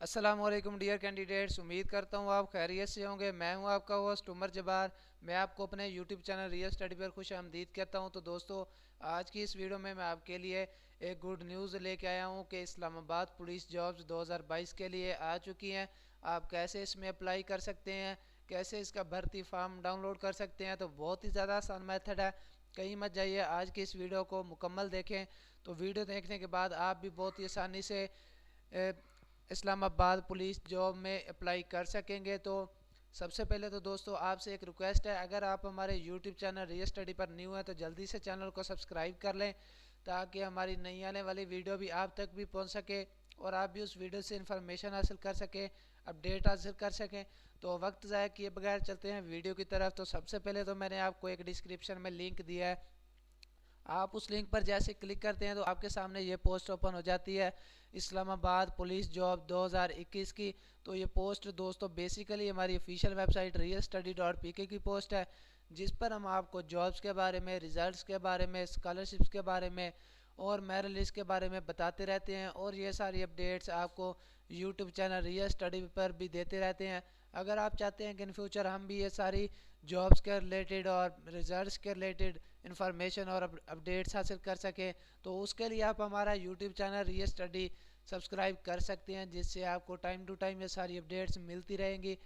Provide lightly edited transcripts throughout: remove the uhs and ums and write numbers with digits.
अस्सलाम वालेकुम dear candidates. उम्मीद करता हूँ आप खैरियत से होंगे। मैं हूँ आपका होस्ट उमर जबार। मैं आपको अपने यूट्यूब चैनल रियल स्टडी पर खुश आमदीद कहता हूँ। तो दोस्तों, आज की इस वीडियो में मैं आपके लिए एक गुड न्यूज़ लेके आया हूँ कि इस्लामाबाद पुलिस जॉब्स 2022 के लिए आ चुकी हैं। आप कैसे इसमें अप्लाई कर सकते हैं, कैसे इसका भर्ती फॉर्म डाउनलोड कर सकते हैं, तो बहुत ही ज़्यादा आसान मेथड है। कहीं मत जाइए, आज की इस वीडियो को मुकम्मल देखें। तो वीडियो देखने के बाद आप भी बहुत ही आसानी से इस्लामाबाद पुलिस जॉब में अप्लाई कर सकेंगे। तो सबसे पहले तो दोस्तों आपसे एक रिक्वेस्ट है, अगर आप हमारे यूट्यूब चैनल रियल स्टडी पर न्यू है तो जल्दी से चैनल को सब्सक्राइब कर लें, ताकि हमारी नई आने वाली वीडियो भी आप तक भी पहुंच सके और आप भी उस वीडियो से इंफॉर्मेशन हासिल कर सकें, अपडेट हासिल कर सकें। तो वक्त ज़ाया किए बगैर चलते हैं वीडियो की तरफ। तो सबसे पहले तो मैंने आपको एक डिस्क्रिप्शन में लिंक दिया है, आप उस लिंक पर जैसे क्लिक करते हैं तो आपके सामने ये पोस्ट ओपन हो जाती है, इस्लामाबाद पुलिस जॉब 2021 की। तो ये पोस्ट दोस्तों बेसिकली हमारी ऑफिशियल वेबसाइट realstudy.pk की पोस्ट है, जिस पर हम आपको जॉब्स के बारे में, रिजल्ट्स के बारे में, स्कॉलरशिप्स के बारे में और मेरिट लिस्ट के बारे में बताते रहते हैं। और ये सारी अपडेट्स आपको यूट्यूब चैनल रियल स्टडी पर भी देते रहते हैं। अगर आप चाहते हैं कि इन फ्यूचर हम भी ये सारी जॉब्स के रिलेटेड और रिजल्ट्स के रिलेटेड इन्फॉर्मेशन और अपडेट्स हासिल कर सकें, तो उसके लिए आप हमारा YouTube channel real study subscribe कर सकते हैं, जिससे आपको टाइम टू टाइम ये सारी अपडेट्स मिलती रहेंगी।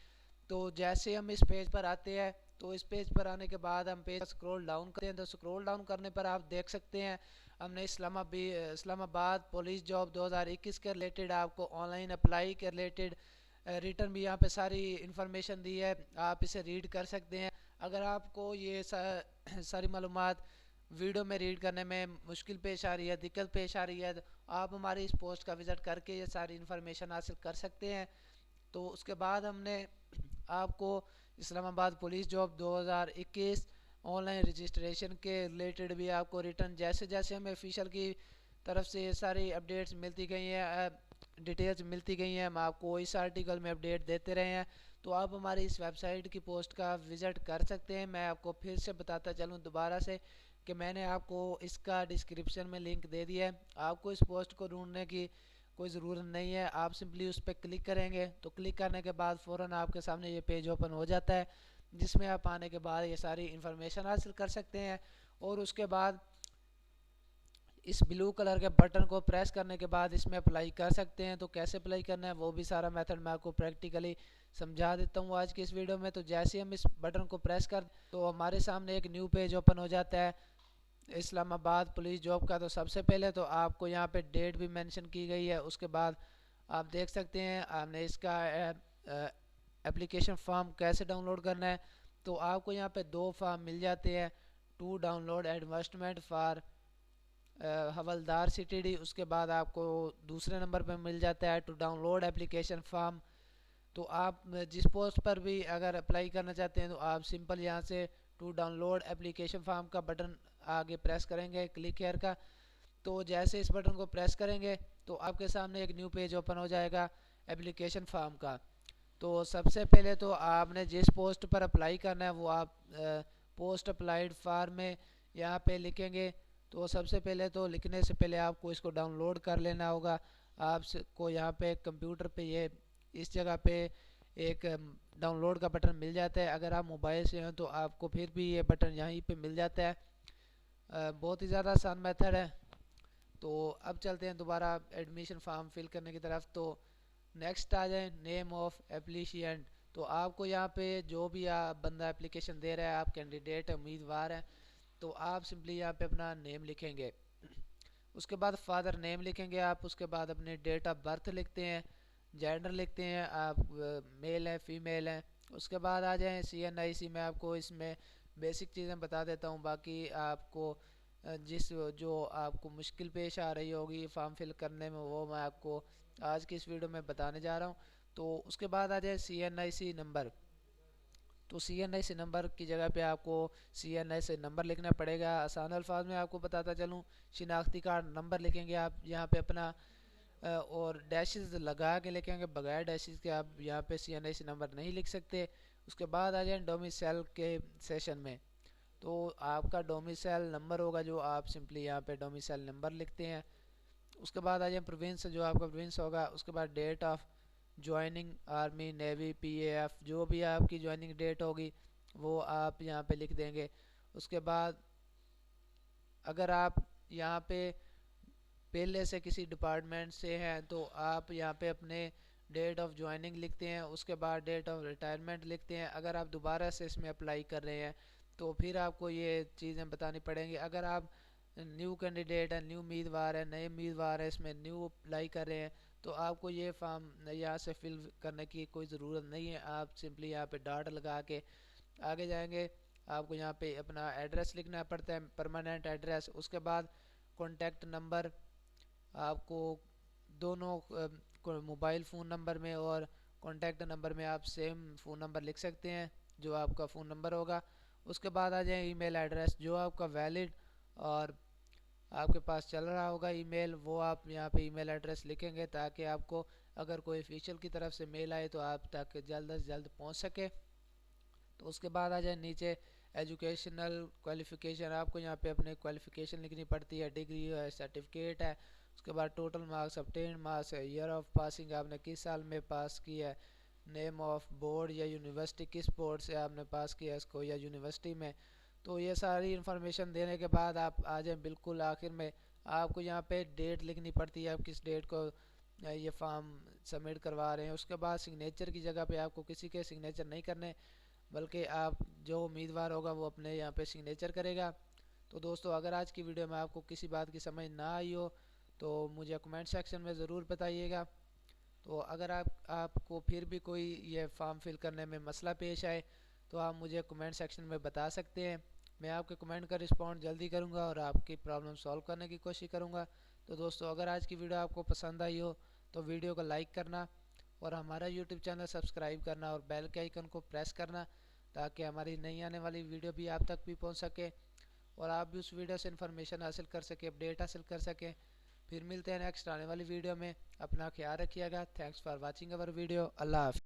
तो जैसे हम इस पेज पर आते हैं, तो इस पेज पर आने के बाद हम पेज स्क्रॉल डाउन करते हैं। तो स्क्रॉल डाउन करने पर आप देख सकते हैं हमने इस्लामाबाद पुलिस जॉब 2021 के रिलेटेड आपको ऑनलाइन अप्लाई के रिलेटेड रिटर्न भी यहाँ पे सारी इन्फॉर्मेशन दी है, आप इसे रीड कर सकते हैं। अगर आपको ये सारी मालूमात वीडियो में रीड करने में मुश्किल पेश आ रही है, दिक्कत पेश आ रही है, तो आप हमारी इस पोस्ट का विज़िट करके ये सारी इन्फॉर्मेशन हासिल कर सकते हैं। तो उसके बाद हमने आपको Islamabad police job 2021 online registration के रिलेटेड भी आपको रिटर्न, जैसे जैसे हमें ऑफिशियल की तरफ से ये सारी अपडेट्स मिलती गई हैं, डिटेल्स मिलती गई हैं, हम आपको इस आर्टिकल में अपडेट देते रहे हैं। तो आप हमारी इस वेबसाइट की पोस्ट का विज़िट कर सकते हैं। मैं आपको फिर से बताता चलूँ दोबारा से कि मैंने आपको इसका डिस्क्रिप्शन में लिंक दे दिया है। आपको इस पोस्ट को ढूंढने की कोई ज़रूरत नहीं है, आप सिंपली उस पर क्लिक करेंगे तो क्लिक करने के बाद फ़ौरन आपके सामने ये पेज ओपन हो जाता है, जिसमें आप आने के बाद ये सारी इन्फॉर्मेशन हासिल कर सकते हैं। और उसके बाद इस ब्लू कलर के बटन को प्रेस करने के बाद इसमें अप्लाई कर सकते हैं। तो कैसे अप्लाई करना है वो भी सारा मेथड मैं आपको प्रैक्टिकली समझा देता हूँ आज की इस वीडियो में। तो जैसे हम इस बटन को प्रेस कर तो हमारे सामने एक न्यू पेज ओपन हो जाता है इस्लामाबाद पुलिस जॉब का। तो सबसे पहले तो आपको यहाँ पे डेट भी मेंशन की गई है। उसके बाद आप देख सकते हैं हमने इसका एप्लीकेशन फॉर्म कैसे डाउनलोड करना है। तो आपको यहाँ पे दो फॉर्म मिल जाते हैं, to download investment for havildar CTD. उसके बाद आपको दूसरे नंबर पे मिल जाता है टू डाउनलोड एप्लीकेशन फॉर्म। तो आप जिस पोस्ट पर भी अगर अप्लाई करना चाहते हैं तो आप सिंपल यहाँ से टू डाउनलोड एप्लीकेशन फॉर्म का बटन आगे प्रेस करेंगे, क्लिक हेयर का। तो जैसे इस बटन को प्रेस करेंगे तो आपके सामने एक न्यू पेज ओपन हो जाएगा एप्लीकेशन फॉर्म का। तो सबसे पहले तो आपने जिस पोस्ट पर अप्लाई करना है वो आप पोस्ट अप्लाइड फॉर में यहाँ पे लिखेंगे। तो सबसे पहले तो लिखने से पहले आपको इसको डाउनलोड कर लेना होगा। आपको यहाँ पे कंप्यूटर पे ये इस जगह पे एक डाउनलोड का बटन मिल जाता है। अगर आप मोबाइल से हैं तो आपको फिर भी ये बटन यहीं पे मिल जाता है। बहुत ही ज़्यादा आसान मेथड है। तो अब चलते हैं दोबारा एडमिशन फॉर्म फिल करने की तरफ। तो नेक्स्ट आ जाए नेम ऑफ एप्लीशियंट। तो आपको यहाँ पे जो भी आप बंदा एप्लीकेशन दे रहा है, आप कैंडिडेट उम्मीदवार हैं, तो आप सिंपली यहाँ पे अपना नेम लिखेंगे। उसके बाद फादर नेम लिखेंगे आप। उसके बाद अपने डेट ऑफ बर्थ लिखते हैं, जेंडर लिखते हैं, आप मेल हैं फीमेल हैं। उसके बाद आ जाएँ CNIC। मैं आपको इसमें बेसिक चीज़ें बता देता हूँ, बाकी आपको जिस जो आपको मुश्किल पेश आ रही होगी फॉर्म फिल करने में वो मैं आपको आज की इस वीडियो में बताने जा रहा हूँ। तो उसके बाद आ जाए CNIC नंबर। तो CNIC नंबर की जगह पे आपको CNIC नंबर लिखना पड़ेगा। आसान अल्फाज में आपको बताता चलूँ, शिनाख्ती कार्ड नंबर लिखेंगे आप यहाँ पे अपना, और डैशेस लगा के लिखेंगे, बगैर डैशेस के आप यहाँ पे CNIC नंबर नहीं लिख सकते। उसके बाद आ जाए डोमिसाइल के सेशन में। तो आपका डोमिसाइल नंबर होगा जो आप सिंपली यहाँ पे डोमिसाइल नंबर लिखते हैं। उसके बाद आ जाए प्रोविंस, जो आपका प्रोविंस होगा। उसके बाद date of joining army, navy, PAF, जो भी आपकी ज्वाइनिंग डेट होगी वो आप यहाँ पे लिख देंगे। उसके बाद अगर आप यहाँ पे पहले से किसी डिपार्टमेंट से हैं तो आप यहाँ पे अपने डेट ऑफ ज्वाइनिंग लिखते हैं, उसके बाद डेट ऑफ रिटायरमेंट लिखते हैं। अगर आप दोबारा से इसमें अप्लाई कर रहे हैं तो फिर आपको ये चीज़ें बतानी पड़ेंगी। अगर आप न्यू कैंडिडेट है, न्यू उम्मीदवार है, नए उम्मीदवार है, इसमें न्यू अप्लाई कर रहे हैं, तो आपको ये फॉर्म यहाँ से फिल करने की कोई ज़रूरत नहीं है। आप सिंपली यहाँ पे डॉट लगा के आगे जाएंगे। आपको यहाँ पे अपना एड्रेस लिखना पड़ता है, परमानेंट एड्रेस। उसके बाद कॉन्टैक्ट नंबर आपको दोनों मोबाइल फ़ोन नंबर में और कॉन्टैक्ट नंबर में आप सेम फ़ोन नंबर लिख सकते हैं जो आपका फ़ोन नंबर होगा। उसके बाद आ जाए ईमेल एड्रेस, जो आपका वैलिड और आपके पास चल रहा होगा ईमेल, वो आप यहाँ पे ईमेल एड्रेस लिखेंगे ताकि आपको अगर कोई ऑफिशियल की तरफ से मेल आए तो आप तक जल्द से जल्द पहुँच सके। तो उसके बाद आ जाए नीचे एजुकेशनल क्वालिफ़िकेशन, आपको यहाँ पे अपने क्वालिफ़िकेशन लिखनी पड़ती है, डिग्री है, सर्टिफिकेट है। उसके बाद टोटल मार्क्स, ऑब्टेन मार्क्स है, ईयर ऑफ पासिंग आपने किस साल में पास की है, नेम ऑफ बोर्ड या यूनिवर्सिटी, किस बोर्ड से आपने पास किया इसको या यूनिवर्सिटी में। तो ये सारी इन्फॉर्मेशन देने के बाद आप आ जाएँ बिल्कुल आखिर में। आपको यहाँ पे डेट लिखनी पड़ती है, आप किस डेट को ये फॉर्म सबमिट करवा रहे हैं। उसके बाद सिग्नेचर की जगह पे आपको किसी के सिग्नेचर नहीं करने, बल्कि आप जो उम्मीदवार होगा वो अपने यहाँ पे सिग्नेचर करेगा। तो दोस्तों अगर आज की वीडियो में आपको किसी बात की समझ ना आई हो तो मुझे कमेंट सेक्शन में ज़रूर बताइएगा। तो अगर आपको फिर भी कोई ये फॉर्म फिल करने में मसला पेश आए तो आप मुझे कमेंट सेक्शन में बता सकते हैं। मैं आपके कमेंट का रिस्पॉन्ड जल्दी करूंगा और आपकी प्रॉब्लम सॉल्व करने की कोशिश करूंगा। तो दोस्तों अगर आज की वीडियो आपको पसंद आई हो तो वीडियो को लाइक करना और हमारा यूट्यूब चैनल सब्सक्राइब करना और बेल के आइकन को प्रेस करना ताकि हमारी नई आने वाली वीडियो भी आप तक भी पहुंच सके और आप भी उस वीडियो से इन्फॉर्मेशन हासिल कर सके, अपडेट हासिल कर सकें। फिर मिलते हैं नेक्स्ट आने वाली वीडियो में। अपना ख्याल रखिएगा। Thanks for watching our video. अल्लाह हाफ़िज़।